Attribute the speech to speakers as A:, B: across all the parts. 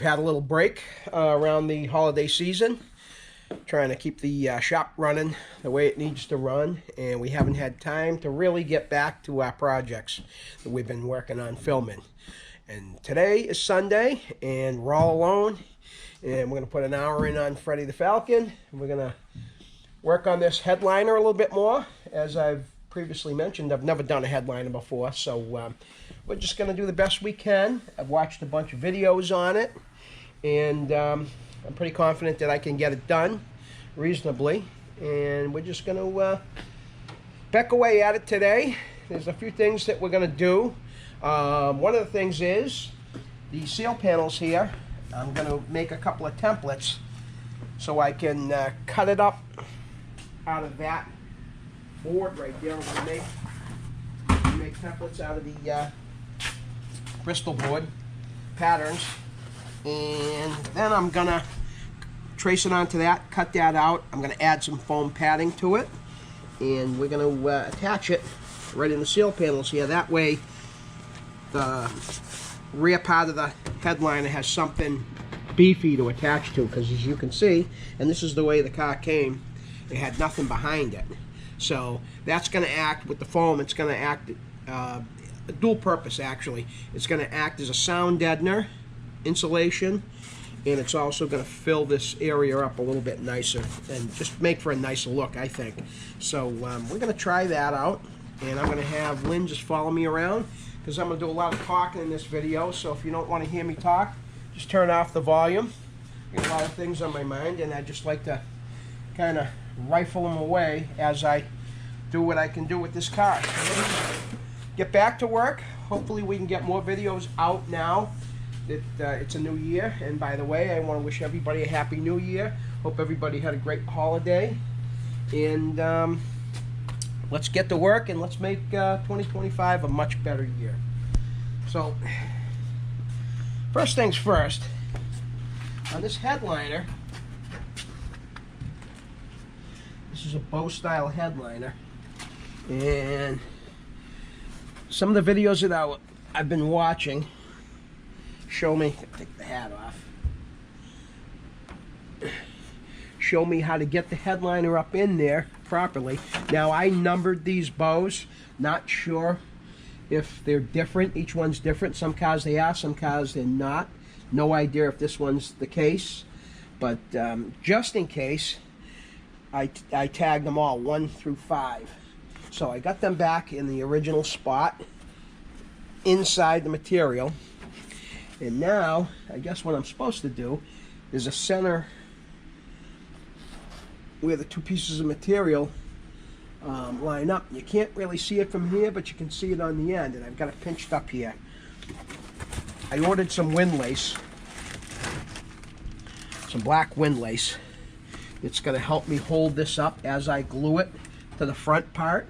A: had a little break around the holiday season, trying to keep the shop running the way it needs to run, and we haven't had time to really get back to our projects that we've been working on filming. And today is Sunday, and we're all alone, and we're going to put an hour in on Freddie the Falcon, and we're going to work on this headliner a little bit more. As I've previously mentioned, I've never done a headliner before, so we're just going to do the best we can. I've watched a bunch of videos on it, and I'm pretty confident that I can get it done reasonably, and we're just going to peck away at it today. There's a few things that we're going to do. One of the things is the seal panels here. I'm going to make a couple of templates so I can cut it up out of that board right there. We're going to make templates out of the Bristol board patterns, and then I'm going to trace it onto that, cut that out. I'm going to add some foam padding to it, and we're going to attach it right in the seal panels here. That way the rear part of the headliner has something beefy to attach to, because as you can see, and this is the way the car came, it had nothing behind it. So that's going to act with the foam. It's going to act a dual purpose, actually. It's going to act as a sound deadener, insulation, and it's also going to fill this area up a little bit nicer and just make for a nicer look, I think. So we're going to try that out, and I'm going to have Lynn just follow me around, because I'm going to do a lot of talking in this video. So if you don't want to hear me talk, just turn off the volume. I got a lot of things on my mind, and I just like to kind of rifle them away as I do what I can do with this car. So get back to work. Hopefully we can get more videos out now that it's a new year. And by the way, I want to wish everybody a happy new year. Hope everybody had a great holiday, and let's get to work, and let's make 2025 a much better year. So first things first, on this headliner, this is a bow style headliner, and some of the videos that I've been watching show me, take the hat off, show me how to get the headliner up in there properly. Now, I numbered these bows, not sure if they're different. Each one's different. Some cars they are, some cars they're not. No idea if this one's the case, but just in case, I tagged them all 1 through 5. So I got them back in the original spot inside the material, and now I guess what I'm supposed to do is a center where the two pieces of material line up. You can't really see it from here, but you can see it on the end, and I've got it pinched up here. I ordered some wind lace, some black wind lace. It's going to help me hold this up as I glue it to the front part.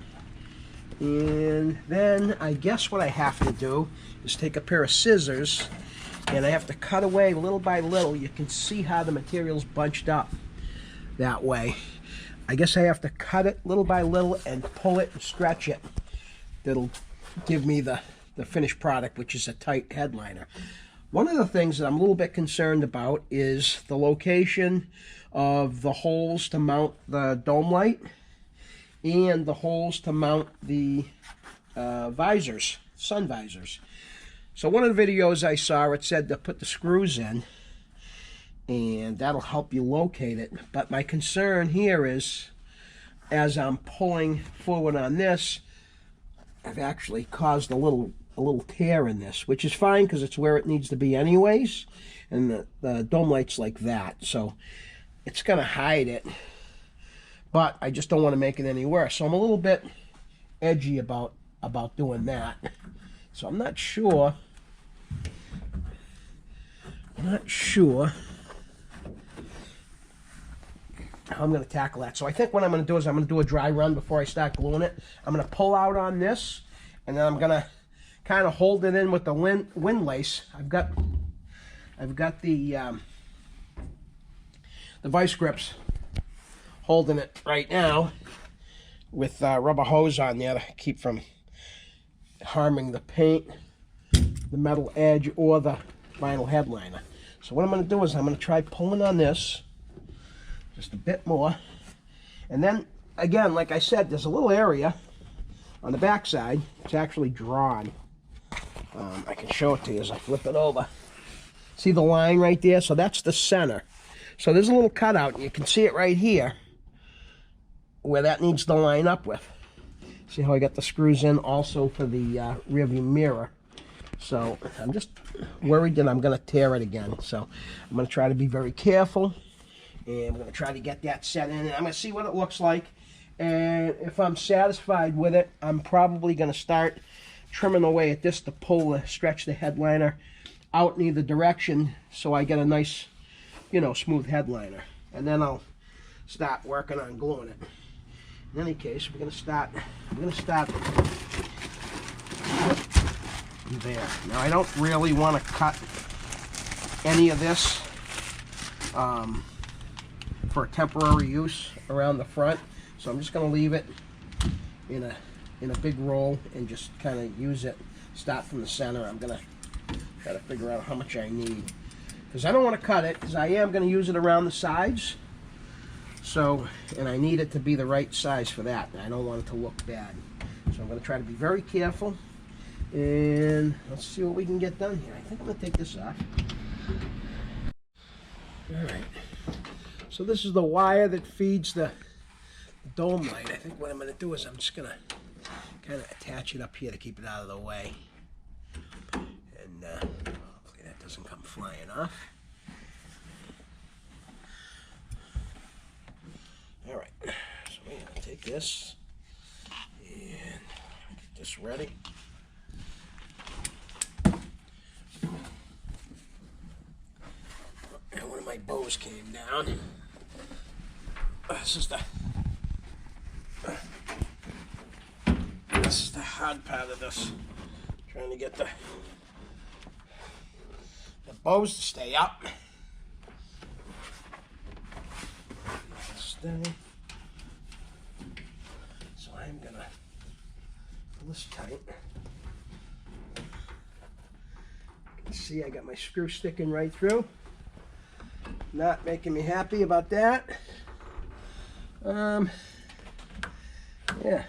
A: And then I guess what I have to do is take a pair of scissors, and I have to cut away little by little. You can see how the material's bunched up that way. I guess I have to cut it little by little and pull it and stretch it. That'll give me the finished product, which is a tight headliner. One of the things that I'm a little bit concerned about is the location of the holes to mount the dome light and the holes to mount the visors, sun visors. So one of the videos I saw, it said to put the screws in, and that'll help you locate it. But my concern here is, as I'm pulling forward on this, I've actually caused a little tear in this, which is fine because it's where it needs to be anyways, and the dome light's like that, so it's gonna hide it, but I just don't want to make it any worse. So I'm a little bit edgy about doing that. So I'm not sure how I'm going to tackle that. So I think what I'm going to do is I'm going to do a dry run before I start gluing it. I'm going to pull out on this, and then I'm going to kind of hold it in with the wind lace. I've got the vice grips holding it right now with rubber hose on there to keep from harming the paint, the metal edge, or the vinyl headliner. So what I'm going to do is I'm going to try pulling on this just a bit more. And then, again, like I said, there's a little area on the back side. It's actually drawn. I can show it to you as I flip it over. See the line right there? So that's the center. So there's a little cutout, and you can see it right here where that needs to line up with. See how I got the screws in also for the rear view mirror. So I'm just worried that I'm going to tear it again. So I'm going to try to be very careful. And I'm going to try to get that set in. And I'm going to see what it looks like. And if I'm satisfied with it, I'm probably going to start trimming away at this to stretch the headliner out in either direction so I get a nice, you know, smooth headliner. And then I'll start working on gluing it. In any case, we're going to start there. Now, I don't really want to cut any of this for temporary use around the front, so I'm just going to leave it in a big roll and just kind of use it. Start from the center. I'm going to try to figure out how much I need, because I don't want to cut it, because I am going to use it around the sides. So, and I need it to be the right size for that. And I don't want it to look bad. So I'm going to try to be very careful. And let's see what we can get done here. I think I'm going to take this off. Alright. So this is the wire that feeds the dome light. I think what I'm going to do is I'm just going to kind of attach it up here to keep it out of the way. And hopefully that doesn't come flying off. Alright, so we're going to take this and get this ready. And one of my bows came down. This is the hard part of this. Trying to get the bows to stay up. So I'm gonna pull this tight. See, I got my screw sticking right through. Not making me happy about that. Yeah, a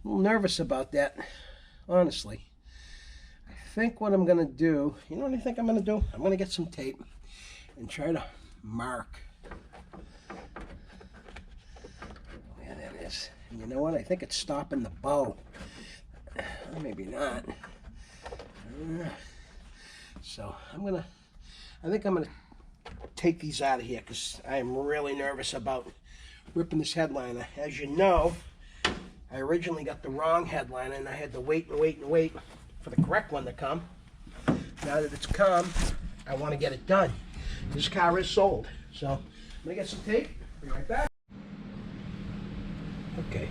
A: little nervous about that, honestly. I think what I'm gonna do, you know what I think I'm gonna do? I'm gonna get some tape and try to mark. Yeah, that is. And you know what? I think it's stopping the bow. Or maybe not. So I think I'm gonna take these out of here because I'm really nervous about ripping this headliner. As you know, I originally got the wrong headliner and I had to wait and wait and wait for the correct one to come. Now that it's come, I want to get it done. This car is sold. So I'm gonna get some tape. Be right back. Okay.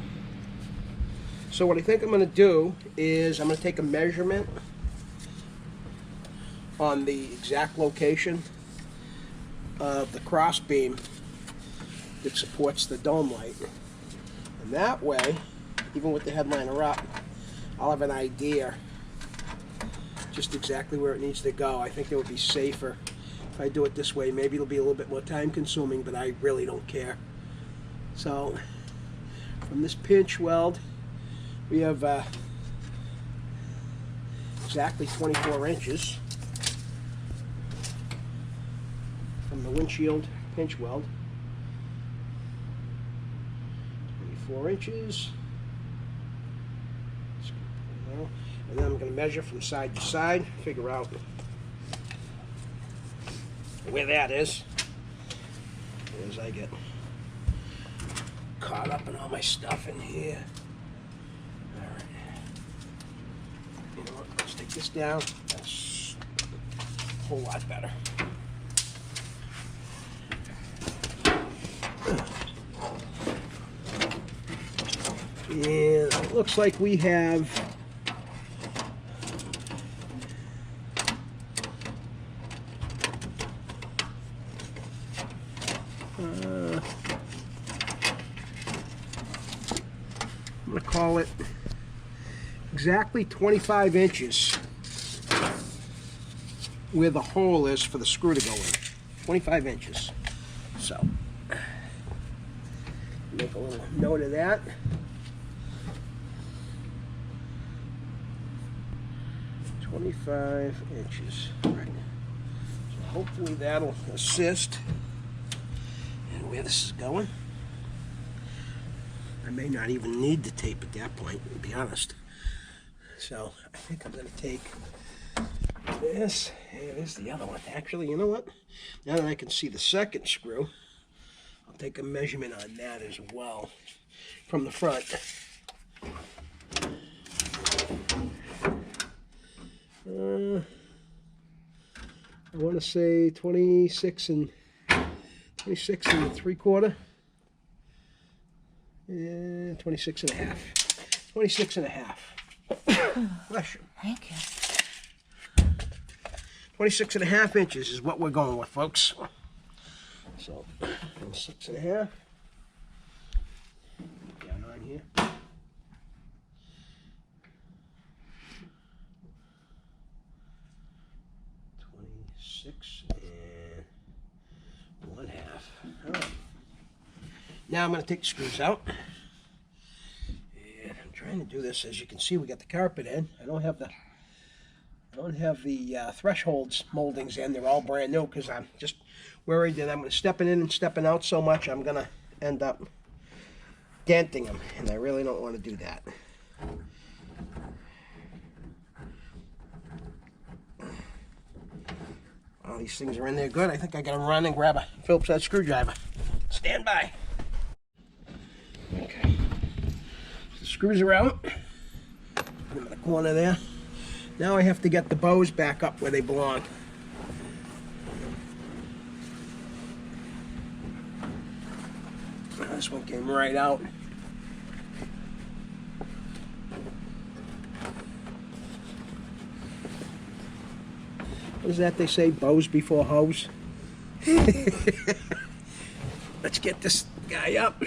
A: So what I think I'm gonna do is I'm gonna take a measurement on the exact location of the cross beam that supports the dome light. And that way, even with the headliner up, I'll have an idea just exactly where it needs to go. I think it would be safer if I do it this way. Maybe it'll be a little bit more time consuming, but I really don't care. So from this pinch weld, we have exactly 24 inches from the windshield pinch weld. 24 inches. And then I'm going to measure from side to side, figure out where that is, as I get caught up in all my stuff in here. All right. You know what? Let's take this down. That's a whole lot better. And it looks like we have I'm going to call it exactly 25 inches where the hole is for the screw to go in. 25 inches. So, make a little note of that. "25 inches. Right. So hopefully that'll assist in where this is going. I may not even need the tape at that point, to be honest. So I think I'm going to take this. Hey, there's the other one. Actually, you know what? Now that I can see the second screw, I'll take a measurement on that as well from the front. I want to say 26 and 3/4. And 26 and a half. 26 and a half. Bless you.
B: Thank you.
A: 26 and a half inches is what we're going with, folks. So, 26 and a half. Down on here. 26 and 1/2. All right. Now I'm going to take the screws out. And I'm trying to do this. As you can see, we got the carpet in. I don't have the thresholds moldings in. They're all brand new because I'm just worried that I'm stepping in and stepping out so much I'm going to end up denting them, and I really don't want to do that. All these things are in there good. I think I got to run and grab a Phillips head screwdriver. Stand by. Okay. So the screws are out. Put them in the corner there. Now I have to get the bows back up where they belong. This one came right out. What is that they say? Bows before hose? Let's get this guy up.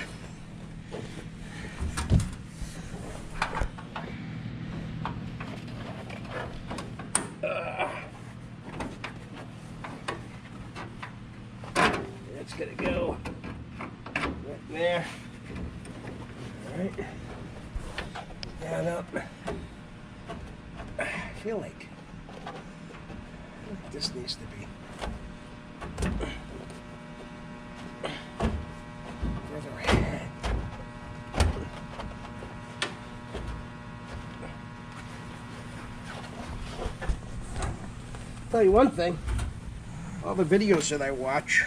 A: That's gonna go right there. All right. Down up. I feel like this needs to be further ahead. Tell you one thing, all the videos that I watch,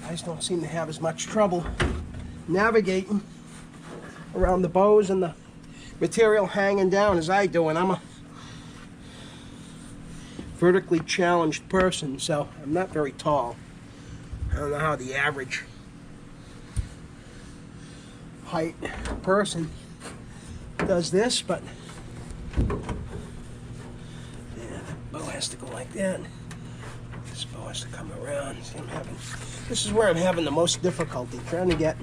A: guys don't seem to have as much trouble navigating around the bows and the material hanging down as I do, and I'm a vertically challenged person, so I'm not very tall. I don't know how the average height person does this, but yeah, the bow has to go like that. This bow has to come around. See, this is where I'm having the most difficulty trying to get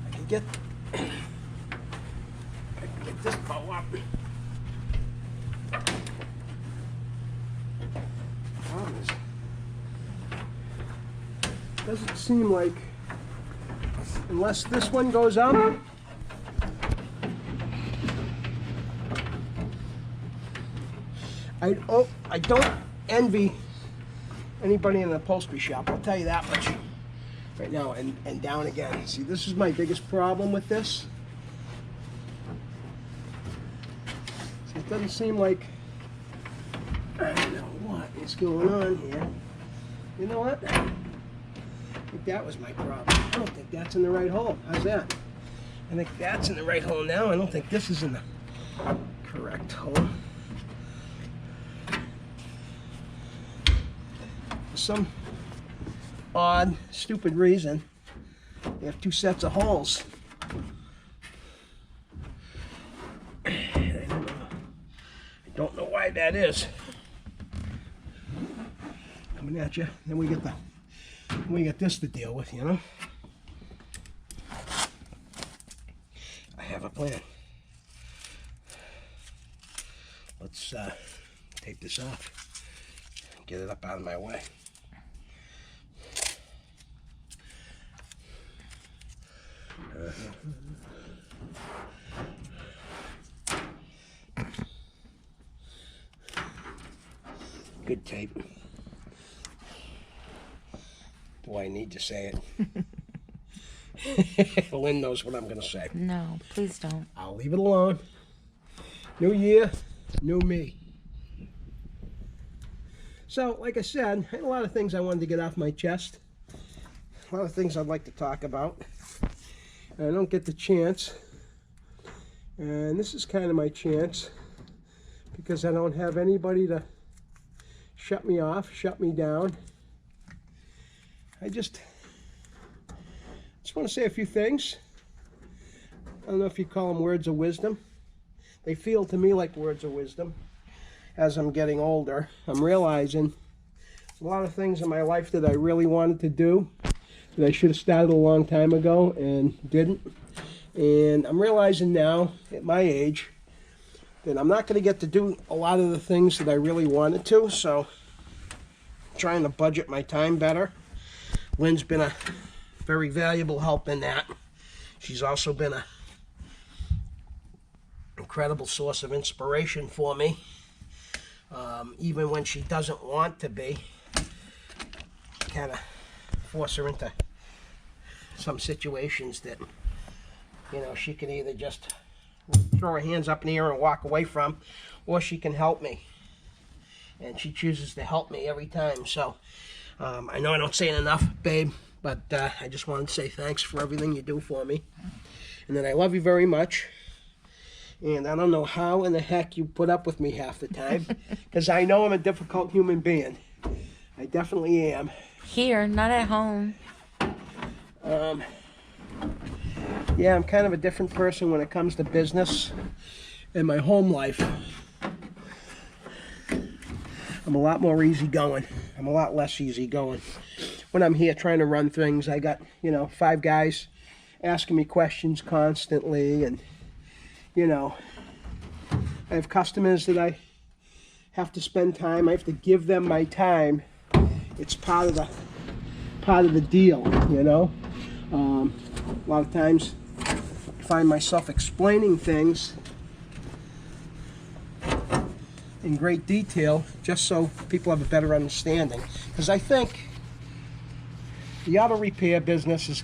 A: I can get this bow up. Problem is, it doesn't seem like, unless this one goes up, I don't envy anybody in an upholstery shop, I'll tell you that much. Right now, and down again. See, this is my biggest problem with this. See, it doesn't seem like, I don't know what is going on here. You know what? I think that was my problem. I don't think that's in the right hole. How's that? I think that's in the right hole now. I don't think this is in the correct hole. For some odd, stupid reason, they have two sets of holes. I don't know why that is. Coming at you. Then we get this to deal with, you know. have a plan. Let's take this off. Get it up out of my way. Good tape. Do I need to say it? Lynn knows what I'm going to say.
B: No, please don't.
A: I'll leave it alone. New year, new me. So, like I said, I had a lot of things I wanted to get off my chest. A lot of things I'd like to talk about. And I don't get the chance. And this is kind of my chance, because I don't have anybody to shut me off, shut me down. I just want to say a few things. I don't know if you call them words of wisdom. They feel to me like words of wisdom. As I'm getting older, I'm realizing a lot of things in my life that I really wanted to do that I should have started a long time ago and didn't. And I'm realizing now, at my age, that I'm not going to get to do a lot of the things that I really wanted to, so I'm trying to budget my time better. Lynn's been a very valuable help in that. She's also been an incredible source of inspiration for me, even when she doesn't want to be. Kind of force her into some situations that, you know, she can either just throw her hands up in the air and walk away from, or she can help me. And she chooses to help me every time. So I know I don't say it enough, babe, but I just wanted to say thanks for everything you do for me. And that I love you very much. And I don't know how in the heck you put up with me half the time, because I know I'm a difficult human being. I definitely am.
B: Here, not at home.
A: Yeah, I'm kind of a different person when it comes to business and my home life. I'm a lot more easygoing. I'm a lot less easygoing. When I'm here trying to run things, I got, 5 guys asking me questions constantly, and, I have customers that I have to spend time. I have to give them my time. It's part of the deal, A lot of times I find myself explaining things in great detail just so people have a better understanding. Because I think the auto repair business has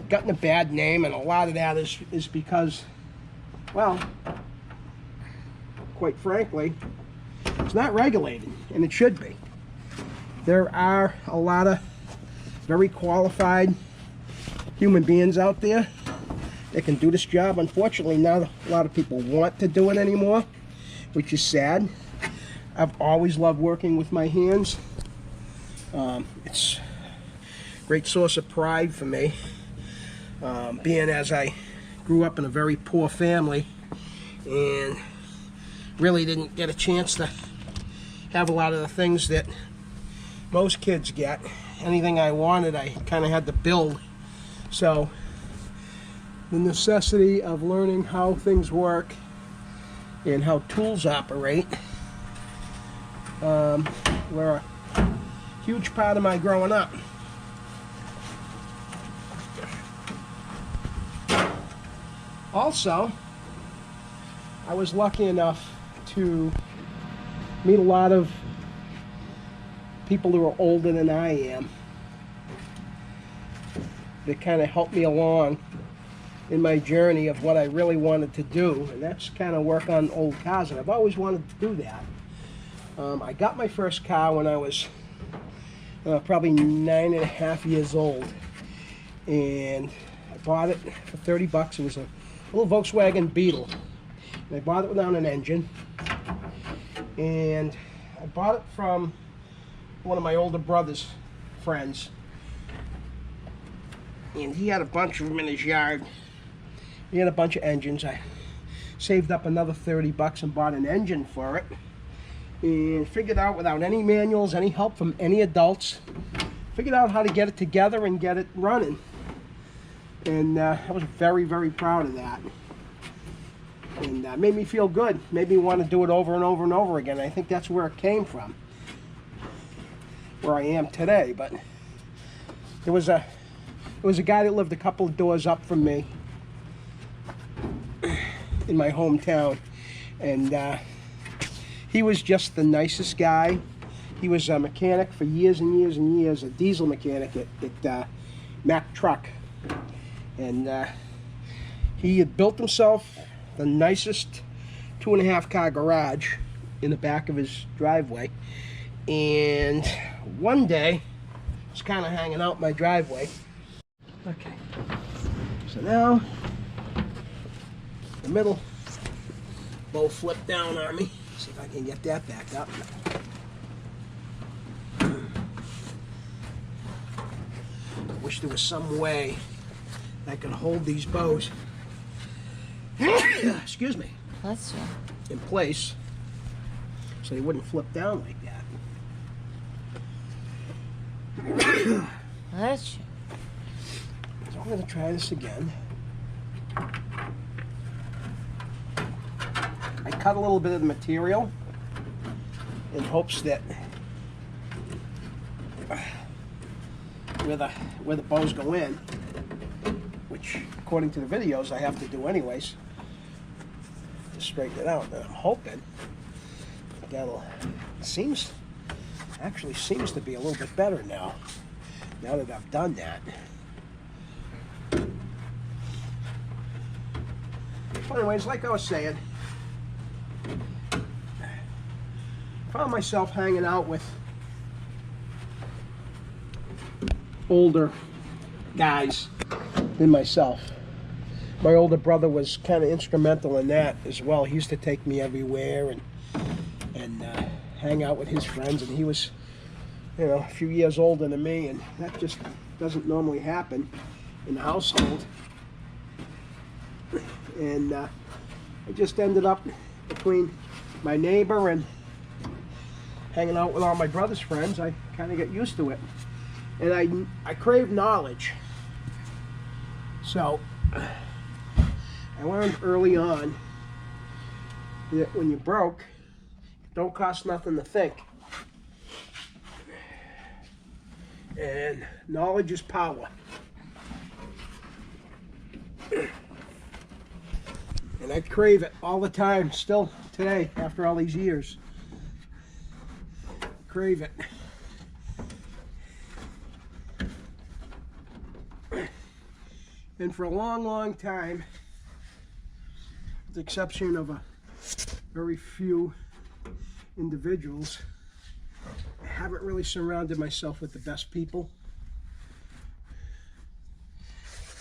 A: gotten a bad name, and a lot of that is because, well, quite frankly, it's not regulated, and it should be. There are a lot of very qualified human beings out there that can do this job. Unfortunately, not a lot of people want to do it anymore, which is sad. I've always loved working with my hands. It's a great source of pride for me, being as I grew up in a very poor family and really didn't get a chance to have a lot of the things that most kids get. Anything I wanted, I kind of had to build. So the necessity of learning how things work and how tools operate were a huge part of my growing up. Also, I was lucky enough to meet a lot of people who are older than I am that kind of helped me along in my journey of what I really wanted to do, and that's kind of work on old cars, and I've always wanted to do that. I got my first car when I was probably 9.5 years old, and I bought it for $30. It was a little Volkswagen Beetle, and I bought it without an engine, and I bought it from one of my older brother's friends, and he had a bunch of them in his yard. He had a bunch of engines. I saved up another $30 and bought an engine for it, and figured out, without any manuals, any help from any adults, figured out how to get it together and get it running. And I was very, very proud of that. And made me feel good. Made me want to do it over and over and over again. I think that's where it came from, where I am today. But there was a guy that lived a couple of doors up from me in my hometown, and he was just the nicest guy. He was a mechanic for years and years and years, a diesel mechanic at Mack Truck, and he had built himself the nicest 2.5 car garage in the back of his driveway. And one day, I was kind of hanging out in my driveway. Okay, so now the middle both flipped down on me. See if I can get that back up. I wish there was some way I could hold these bows excuse me,
B: Bless you.
A: in place so they wouldn't flip down like that.
B: Bless you.
A: So I'm going to try this again. I cut a little bit of the material in hopes that where the bows go in, which according to the videos I have to do anyways to straighten it out. And I'm hoping that'll actually seems to be a little bit better now that I've done that. But anyways, like I was saying, found myself hanging out with older guys than myself. My older brother was kind of instrumental in that as well. He used to take me everywhere and hang out with his friends, and he was, you know, a few years older than me, and that just doesn't normally happen in the household. And I just ended up between my neighbor and hanging out with all my brother's friends. I kind of get used to it, and I crave knowledge. So I learned early on that when you're broke, it don't cost nothing to think. And knowledge is power. And I crave it all the time, still today, after all these years. Crave it. And for a long, long time, with the exception of a very few individuals, I haven't really surrounded myself with the best people.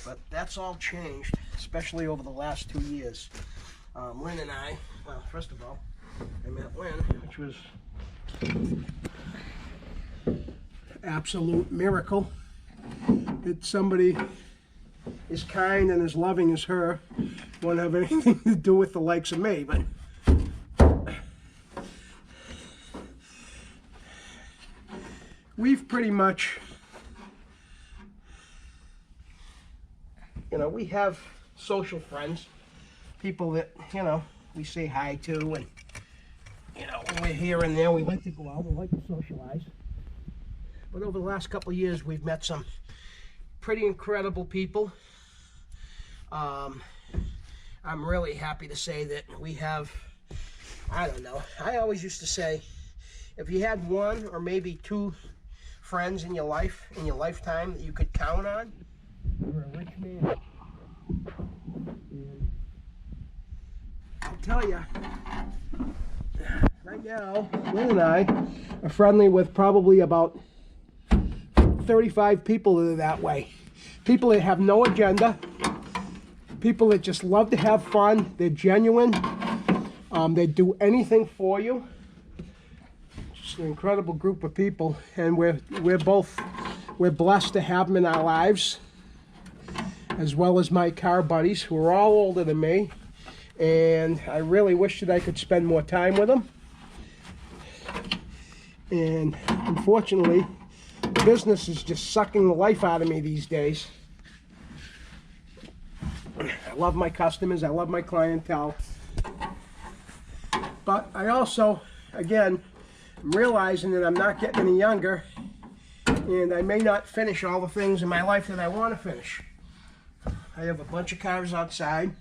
A: But that's all changed, especially over the last 2 years. Lynn and I, well, first of all, I met Lynn, which was absolute miracle that somebody as kind and as loving as her won't have anything to do with the likes of me. But we've pretty much, you know, we have social friends, people that, you know, we say hi to, and, you know, when we're here and there, we like to go out, we like to socialize. But over the last couple of years, we've met some pretty incredible people. I'm really happy to say that we have, I don't know, I always used to say, if you had one or maybe two friends in your life, in your lifetime, that you could count on, you're a rich man. And I'll tell you, right now, Lynn and I are friendly with probably about 35 people that are that way. People that have no agenda, people that just love to have fun, they're genuine, they do anything for you. Just an incredible group of people, and we're blessed to have them in our lives, as well as my car buddies, who are all older than me, and I really wish that I could spend more time with them. And unfortunately, business is just sucking the life out of me these days. I love my customers. I love my clientele. But I also, again, I'm realizing that I'm not getting any younger, and I may not finish all the things in my life that I want to finish. I have a bunch of cars outside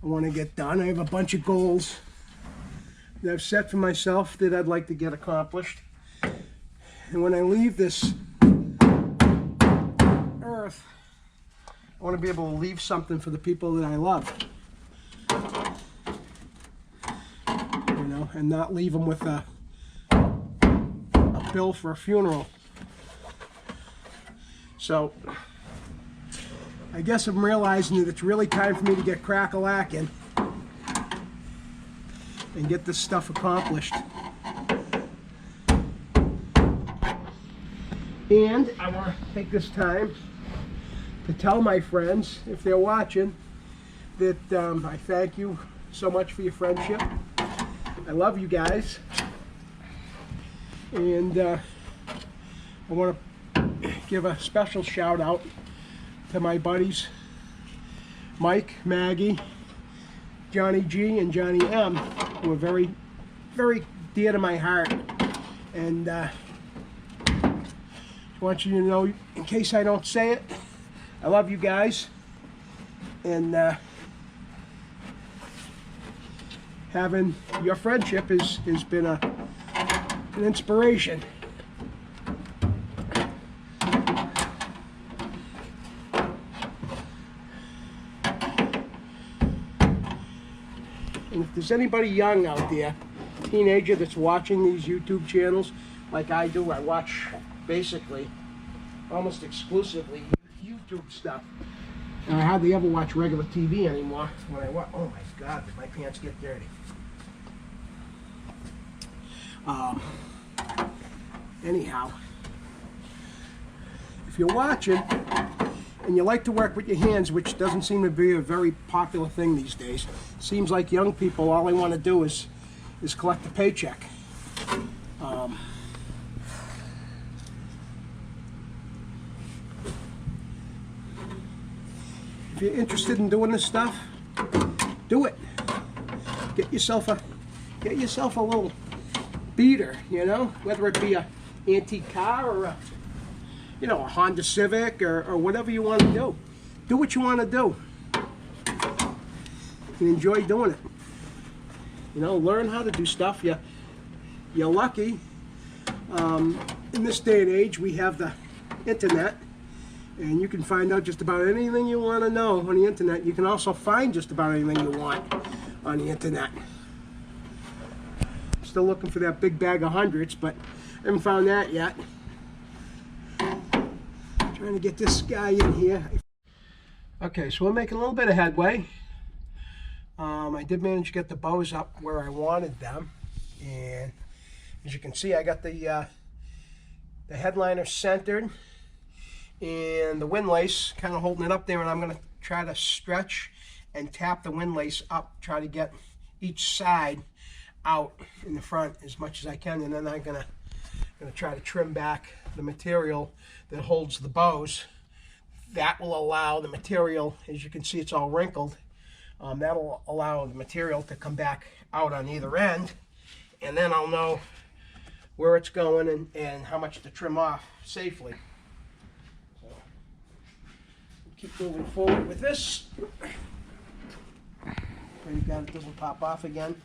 A: I want to get done. I have a bunch of goals that I've set for myself that I'd like to get accomplished. And when I leave this earth, I want to be able to leave something for the people that I love. You know, and not leave them with a bill for a funeral. So I guess I'm realizing that it's really time for me to get crack-a-lacking and get this stuff accomplished. And I want to take this time to tell my friends, if they're watching, that I thank you so much for your friendship. I love you guys. And I want to give a special shout out to my buddies Mike, Maggie, Johnny G, and Johnny M, who are very, very dear to my heart. And I want you to know, in case I don't say it, I love you guys. And having your friendship has been an inspiration. And if there's anybody young out there, teenager that's watching these YouTube channels like I do, I watch basically almost exclusively YouTube stuff. And I hardly ever watch regular TV anymore. When I watch, oh my God, did my pants get dirty? Anyhow, if you're watching and you like to work with your hands, which doesn't seem to be a very popular thing these days, seems like young people, all they want to do is collect a paycheck. If you're interested in doing this stuff, do it. Get yourself a little beater, you know, whether it be a antique car or a Honda Civic or whatever you want to do. Do what you want to do and enjoy doing it. You know, learn how to do stuff. You're lucky. In this day and age, we have the internet, and you can find out just about anything you want to know on the internet. You can also find just about anything you want on the internet. Still looking for that big bag of hundreds, but I haven't found that yet. Trying to get this guy in here. Okay, so we're making a little bit of headway. I did manage to get the bows up where I wanted them, and as you can see, I got the headliner centered and the windlace kind of holding it up there, and I'm going to try to stretch and tap the windlace up, try to get each side out in the front as much as I can, and then I'm gonna try to trim back the material that holds the bows. That will allow the material, as you can see, it's all wrinkled. That'll allow the material to come back out on either end, and then I'll know where it's going and how much to trim off safely. So keep moving forward with this. Pray to God it doesn't pop off again.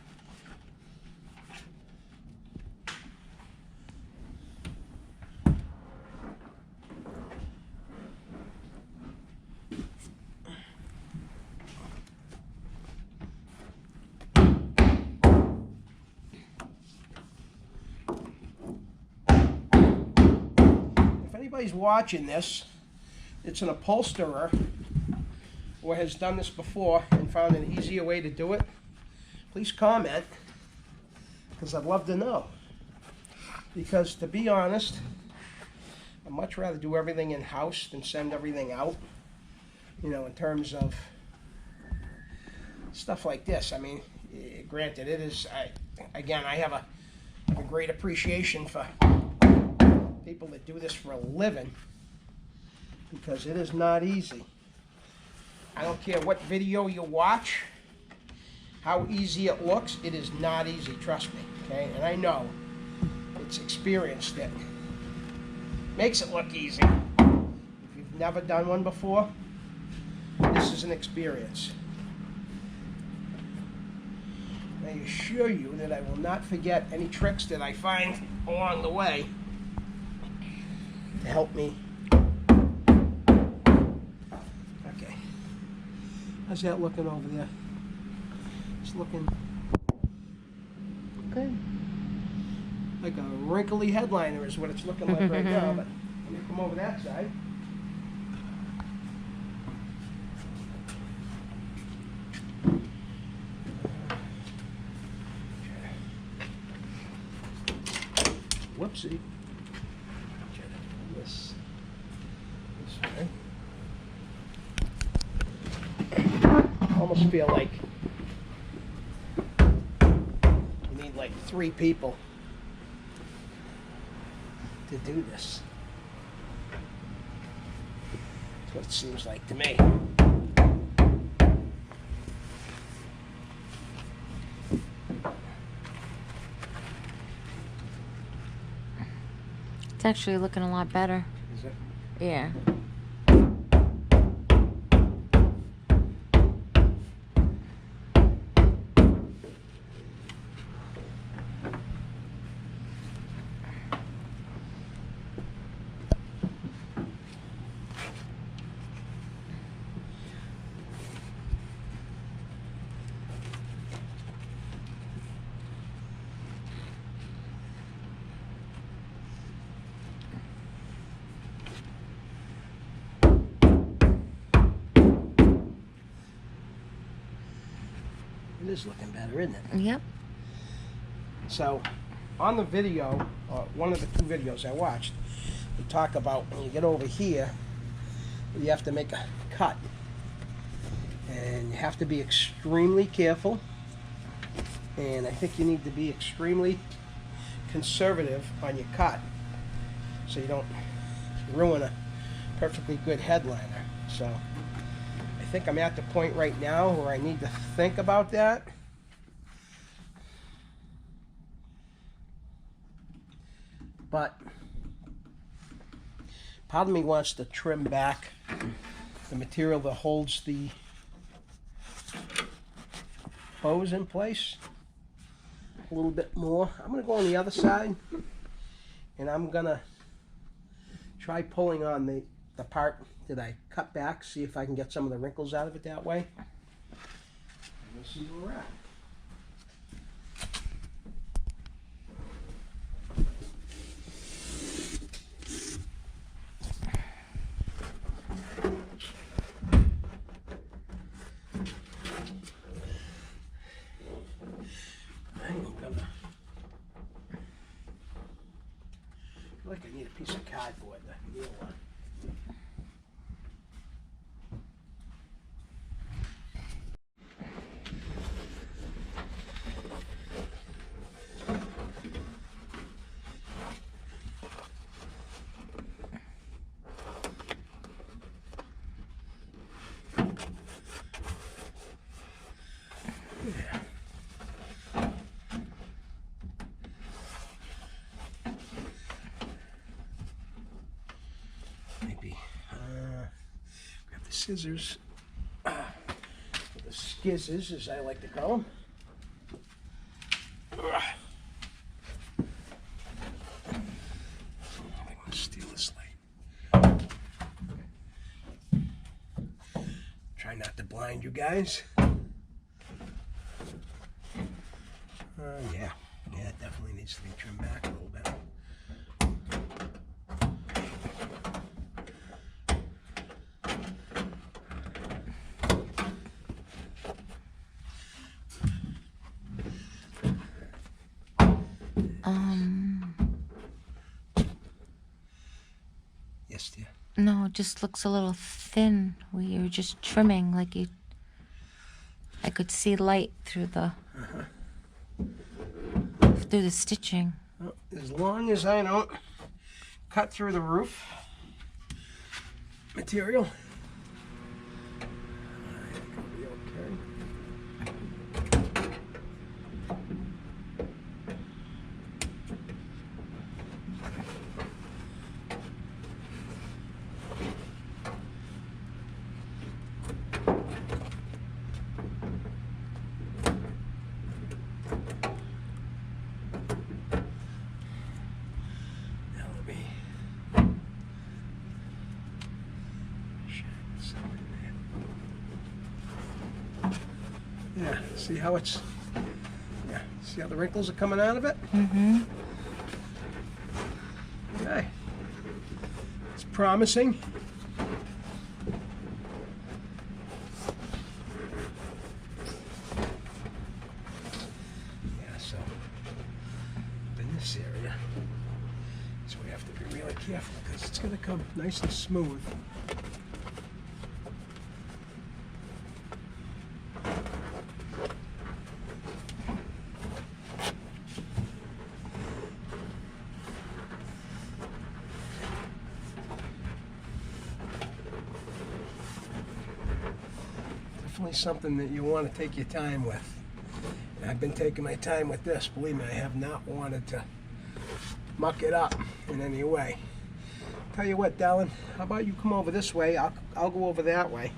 A: Anybody's watching this, it's an upholsterer or has done this before and found an easier way to do it, please comment, because I'd love to know. Because to be honest, I'd much rather do everything in-house than send everything out, you know, in terms of stuff like this. I mean, granted, it is, again, I have a great appreciation for people that do this for a living, because it is not easy. I don't care what video you watch, how easy it looks. It is not easy, trust me. Okay, and I know it's experience that makes it look easy. If you've never done one before, this is an experience. I assure you that I will not forget any tricks that I find along the way to help me. Okay. How's that looking over there? It's looking
B: Good.
A: like a wrinkly headliner is what it's looking like right now, but let me come over that side. Whoopsie. This way. Almost feel like you need like 3 people to do this. That's what it seems like to me.
B: It's actually looking a lot better.
A: Is it?
B: Yeah.
A: It is looking better, isn't it?
B: Yep.
A: So, on the video, one of the 2 videos I watched, we talk about when you get over here, you have to make a cut. And you have to be extremely careful. And I think you need to be extremely conservative on your cut so you don't ruin a perfectly good headliner. So, I think I'm at the point right now where I need to think about that. But part of me wants to trim back the material that holds the hose in place a little bit more. I'm going to go on the other side and I'm going to try pulling on the part that I cut back, see if I can get some of the wrinkles out of it that way. And we'll see where we're at. I feel like I need a piece of cardboard to kneel on. Maybe grab the scissors, the skizzes as I like to call them. I'm gonna steal this light. Try not to blind you guys. Yeah, it definitely needs to be trimmed back a little bit. Yes, dear.
B: No, it just looks a little thin. We were just trimming, like you. I could see light through the through the stitching.
A: Well, as long as I don't cut through the roof material, Yeah, see how it's, yeah, see how the wrinkles are coming out of it?
B: Mm-hmm.
A: Okay. It's promising. Yeah, so in this area, so we have to be really careful because it's going to come nice and smooth. Definitely something that you want to take your time with. And I've been taking my time with this. Believe me, I have not wanted to muck it up in any way. Tell you what, Dallin, how about you come over this way? I'll go over that way.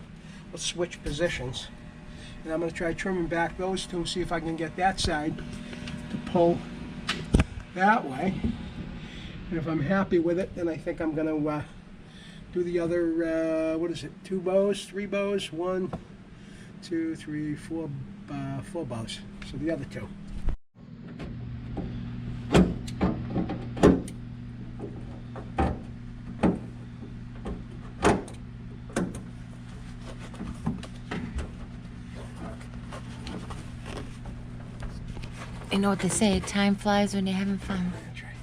A: Let's switch positions. And I'm going to try trimming back those two, see if I can get that side to pull that way. And if I'm happy with it, then I think I'm going to do the other, what is it, 2 bows, 3 bows, 1, 2, 3, 4, 4 bows. So the other 2.
B: You know what they say, time flies when you're having fun.
A: That's right.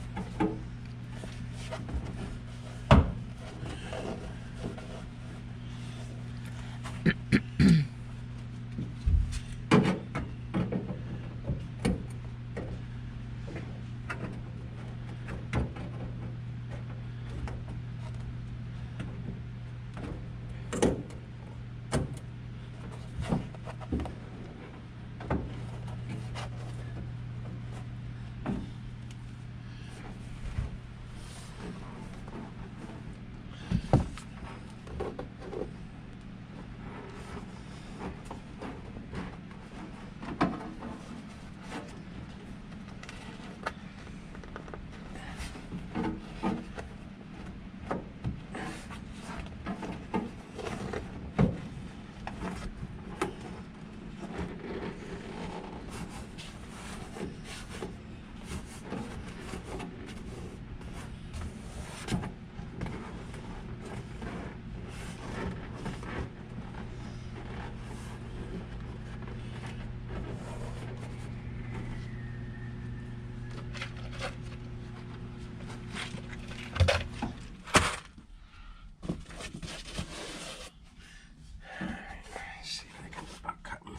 A: See if I can start cutting.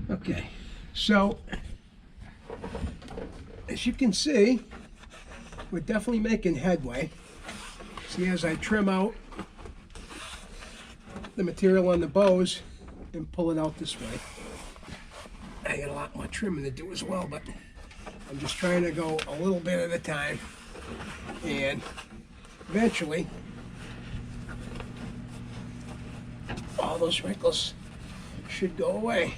A: Okay, so as you can see, we're definitely making headway. See, as I trim out the material on the bows and pull it out this way. I got a lot more trimming to do as well, but I'm just trying to go a little bit at a time, and eventually all those wrinkles should go away.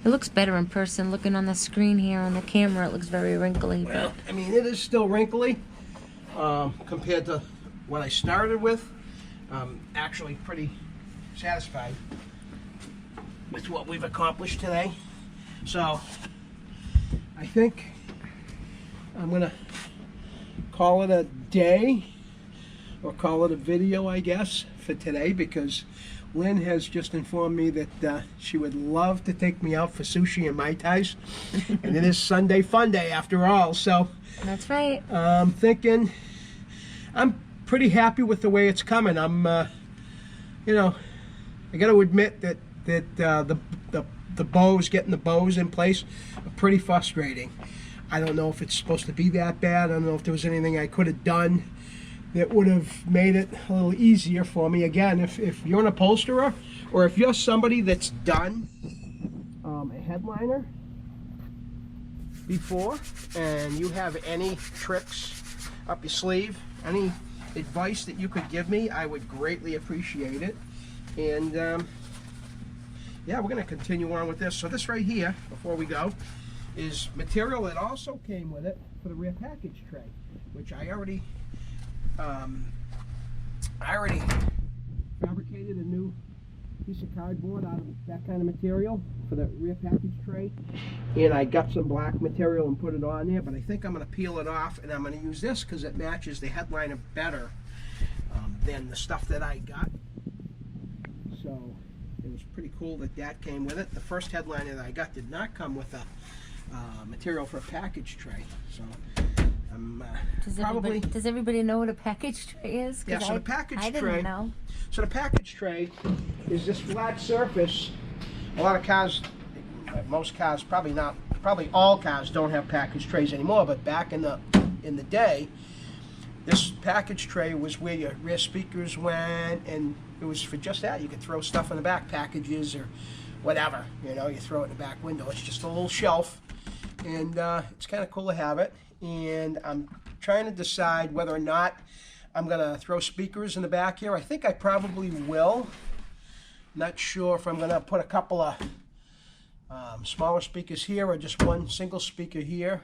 B: It looks better in person. Looking on the screen here on the camera, it looks very wrinkly.
A: Well, I mean, it is still wrinkly compared to what I started with. I'm actually pretty satisfied with what we've accomplished today. So I think I'm gonna call it a day, or call it a video, I guess, for today, because Lynn has just informed me that she would love to take me out for sushi and Mai Tais. And it is Sunday Fun Day after all. So
B: That's right.
A: I'm thinking, I'm pretty happy with the way it's coming. I'm, you know, I got to admit that the bows, getting the bows in place, are pretty frustrating. I don't know if it's supposed to be that bad. I don't know if there was anything I could have done that would have made it a little easier for me. Again, if you're an upholsterer, or if you're somebody that's done a headliner before, and you have any tricks up your sleeve, any advice that you could give me, I would greatly appreciate it. And yeah, we're going to continue on with this. So this right here, before we go, is material that also came with it for the rear package tray, which I already fabricated a new piece of cardboard out of that kind of material for the rear package tray, and I got some black material and put it on there, but I think I'm going to peel it off and I'm going to use this because it matches the headliner better than the stuff that I got. So it was pretty cool that that came with it. The first headliner that I got did not come with a material for a package tray, so I'm
B: Does everybody know what a package tray is? 'Cause
A: yeah, so the package
B: I
A: tray.
B: didn't know.
A: So the package tray is this flat surface. A lot of cars, most cars, probably all cars don't have package trays anymore. But back in the day, this package tray was where your rear speakers went, and it was for just that. You could throw stuff in the back, packages or whatever. You know, you throw it in the back window. It's just a little shelf, and it's kind of cool to have it. And I'm trying to decide whether or not I'm going to throw speakers in the back here. I think I probably will. Not sure if I'm going to put a couple of smaller speakers here or just one single speaker here.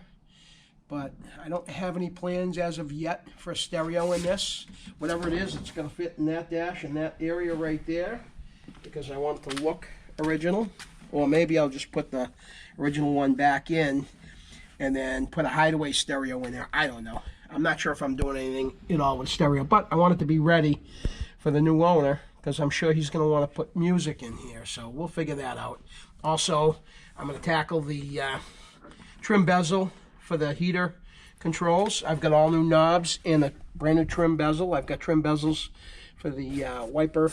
A: But I don't have any plans as of yet for a stereo in this. Whatever it is, it's going to fit in that dash in that area right there because I want it to look original. Or maybe I'll just put the original one back in and then put a hideaway stereo in there. I don't know. I'm not sure if I'm doing anything at all with stereo, but I want it to be ready for the new owner because I'm sure he's going to want to put music in here, so we'll figure that out. Also, I'm going to tackle the trim bezel for the heater controls. I've got all new knobs and a brand new trim bezel. I've got trim bezels for the wiper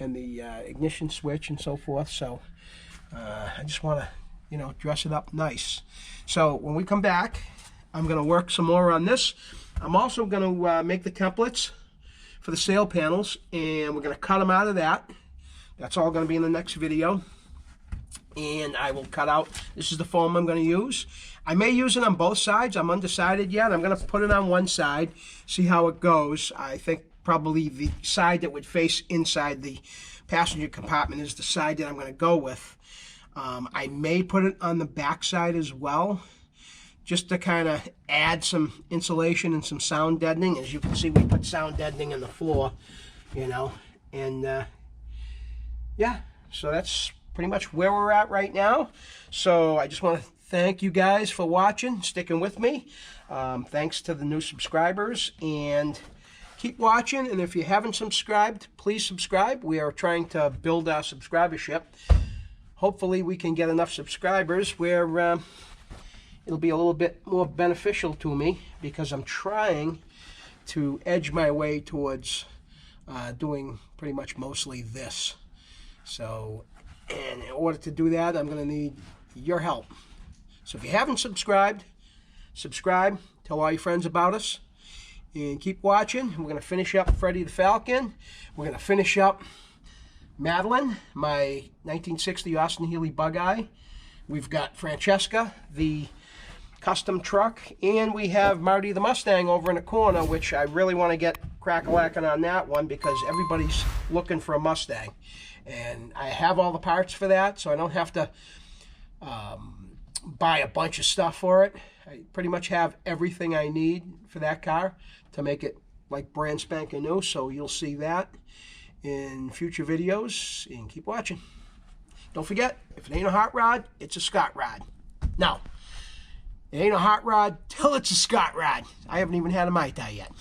A: and the ignition switch and so forth, so I just want to, you know, dress it up nice. So when we come back, I'm going to work some more on this. I'm also going to make the templates for the sail panels, and we're going to cut them out of that. That's all going to be in the next video. And I will cut out, this is the foam I'm going to use. I may use it on both sides. I'm undecided yet. I'm going to put it on one side, see how it goes. I think probably the side that would face inside the passenger compartment is the side that I'm going to go with. I may put it on the back side as well, just to kind of add some insulation and some sound deadening. As you can see, we put sound deadening in the floor, you know, and yeah, so that's pretty much where we're at right now. So I just want to thank you guys for watching, sticking with me. Thanks to the new subscribers, and keep watching. And if you haven't subscribed, please subscribe. We are trying to build our subscribership. Hopefully we can get enough subscribers where it'll be a little bit more beneficial to me, because I'm trying to edge my way towards doing pretty much mostly this. So, and in order to do that, I'm going to need your help. So if you haven't subscribed, subscribe, tell all your friends about us, and keep watching. We're going to finish up Freddie the Falcon. We're going to finish up Madeline, my 1960 Austin Healey Bug-Eye. We've got Francesca, the custom truck, and we have Marty the Mustang over in the corner, which I really want to get crack-a-lacking on that one because everybody's looking for a Mustang. And I have all the parts for that, so I don't have to buy a bunch of stuff for it. I pretty much have everything I need for that car to make it like brand spanking new, so you'll see that in future videos, and keep watching. Don't forget, if it ain't a hot rod, it's a Scott rod. No, it ain't a hot rod till it's a Scott rod. I haven't even had a Mai Tai yet.